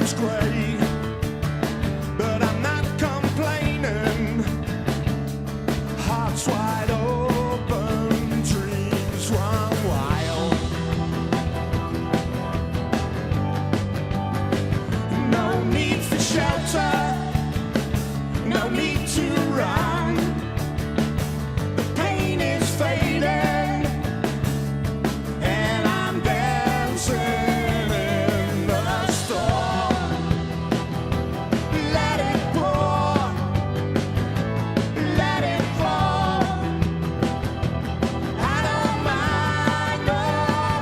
it's grey, but I'm not complaining. Hearts wide open, dreams run wild. No need for shelter, no need to run. The pain is fading, and I'm dancing in the storm. Let it pour, let it fall. I don't mind the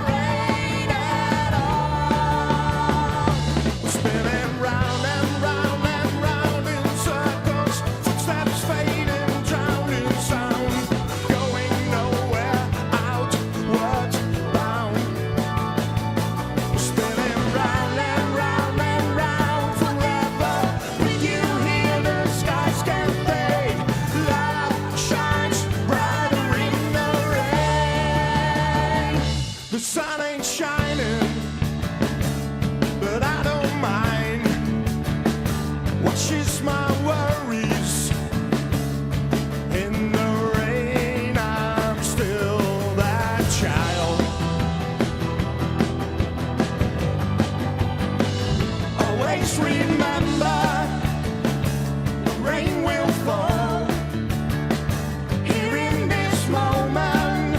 rain at all. We're spinning round and round and round in circles, footsteps fading, drowning sound, going nowhere, outward bound. We're spinning round and round and round forever. With you here, the skies can fade. Love shines brighter in the rain. The sun ain't shining, but I don't mind. Washes my worries in the rain. I'm still that child. Always remember, the rain will fall. Here in this moment,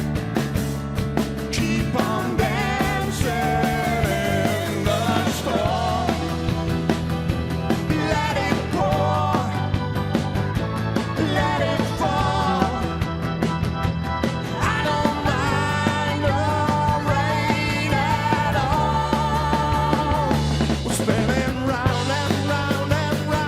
keep on dancing in the storm. Let it pour, let it fall. I don't mind the rain at all. We're spinning round and round and round.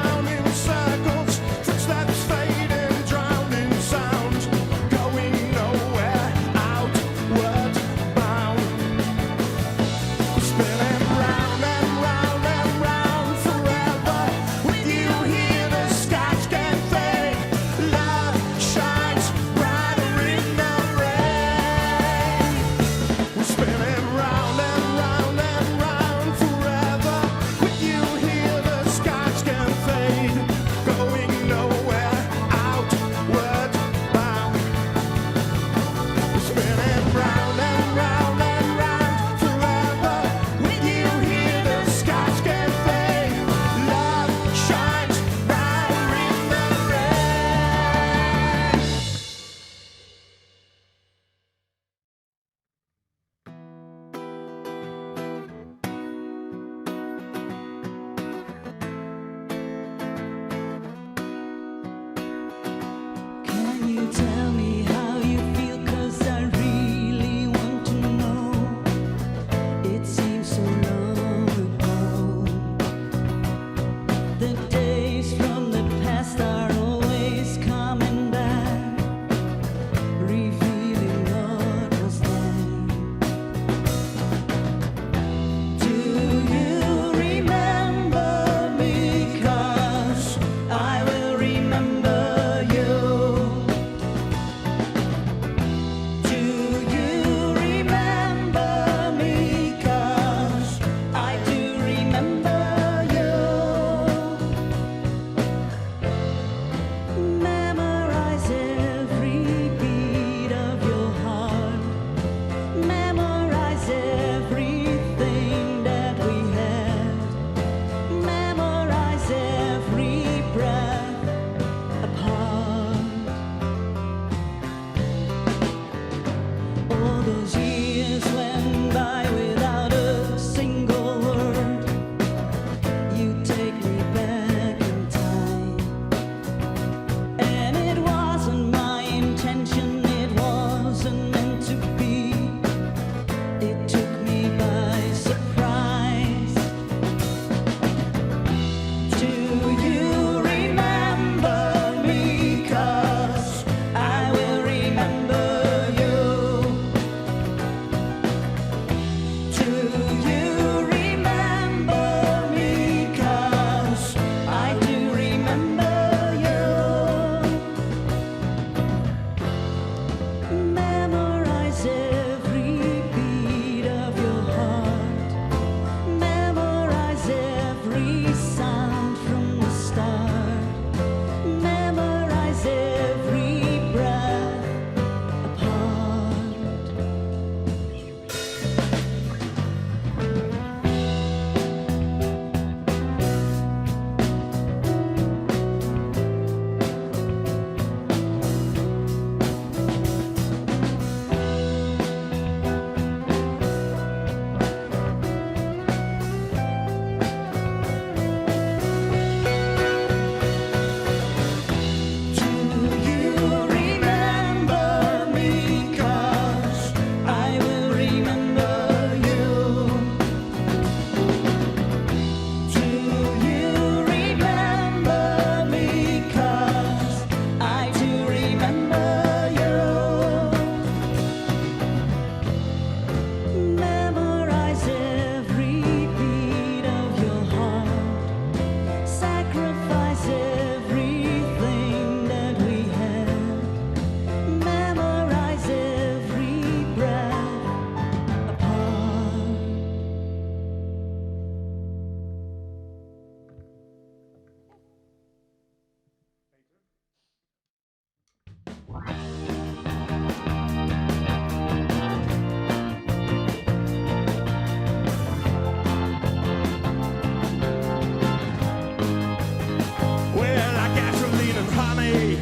Well, like gasoline and honey,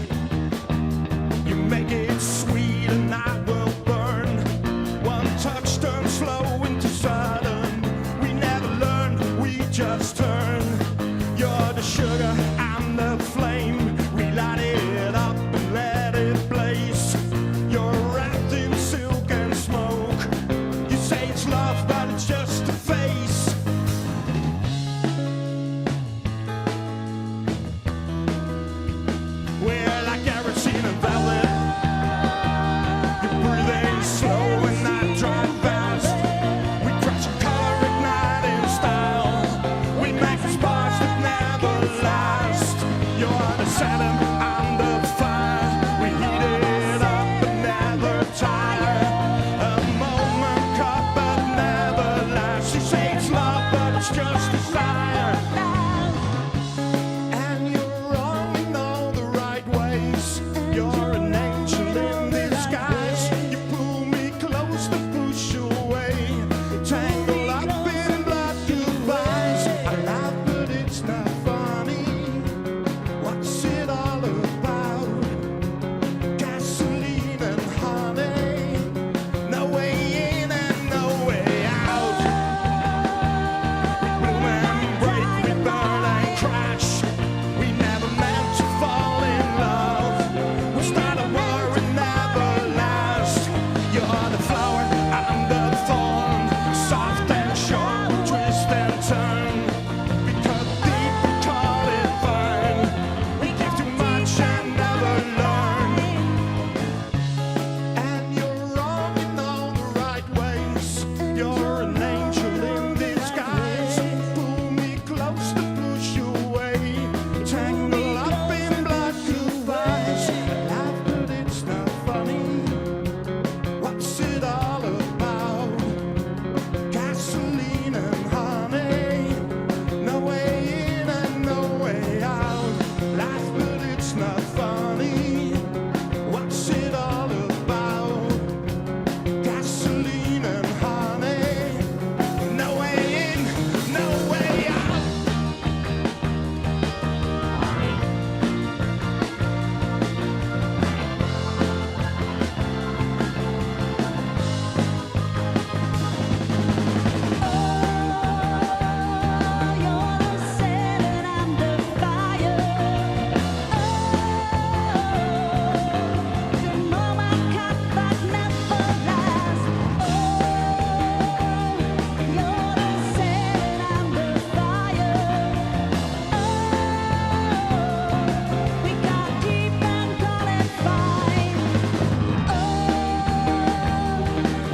you make it sweet and I will burn. One touch turns slow into sudden. We never learn, we just turn. You're the sugar, I'm the flame. We light it up and let it blaze. You're wrapped in silk and smoke. You say it's love, but it's just a face. We're like kerosene and velvet. You're breathing slow and I drive fast. We crush color, ignite in style. We make sparks that never last. You're the seven, I'm the fire. We heat it up but never tire. A moment caught but never lasts. You say it's love but it's just desire. And you're wrong in all the right ways. You're an angel in disguise. You pull me close to push away. Tangle up in blood goodbyes. I laugh but it's not funny. What's it all about? Gasoline and honey. No way in and no way out. We bloom and break, we burn and crash. We never meant to fall in love. We start a war and never last. You're the flower, I'm the thorn. Soft and short, we twist and turn. We cut deep, we call it fine. We give too much and never learn. And you're wrong in all the right ways. You're an angel in disguise. Pull me close to push away. Tangle up in blood goodbyes. I laugh but it's not funny. What's it all about? Gasoline and honey. No way in and no way out. Laugh but it's not funny. What's it all about? Gasoline and honey. No way in, no way out. You're the sand and I'm the fire. The moment cut but never last. You're the sand and I'm the fire. We got deep and call it fine.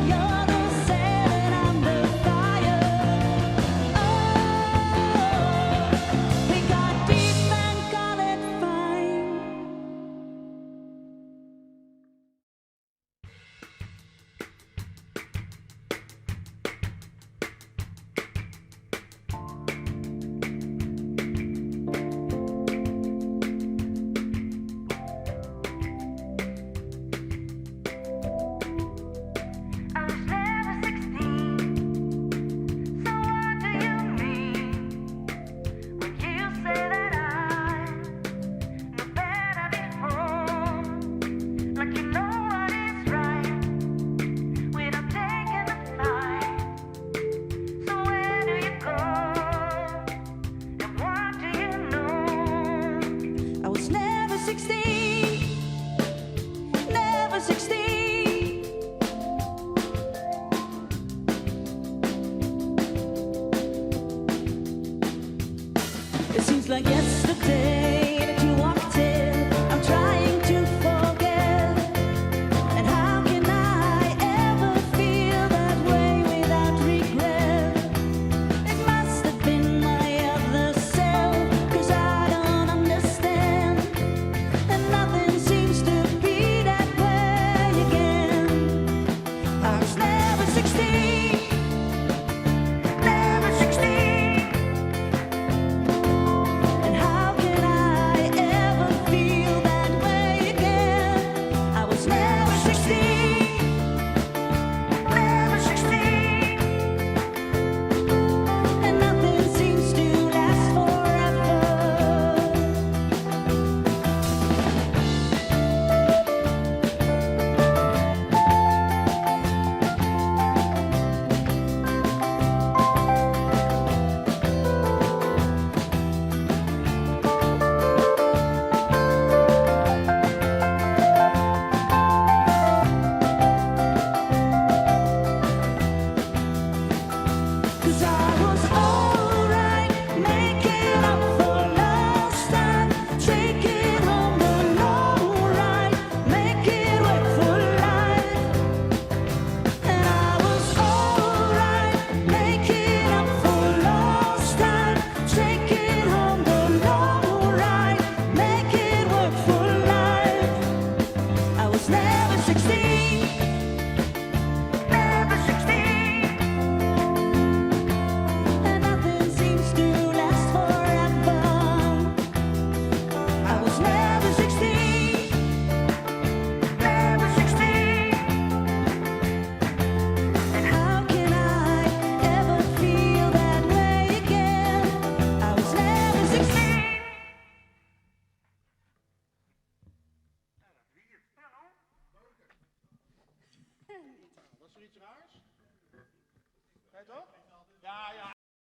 You're the sand and I'm the fire. We got deep and call it fine. I was never 16, so what do you mean when you say that I'm no better before? Like you know what is right without taking the fight. So where do you go and what do you know? I was never 16, never 16. It seems like yesterday that you walked in. I'm trying to forget. And how can I ever feel that way without regret? It must have been my other self, 'cause I don't understand. And nothing seems to be that way again. I was never 16, never 16. And how can I Was er iets raars? Nee, toch? Ja, ja.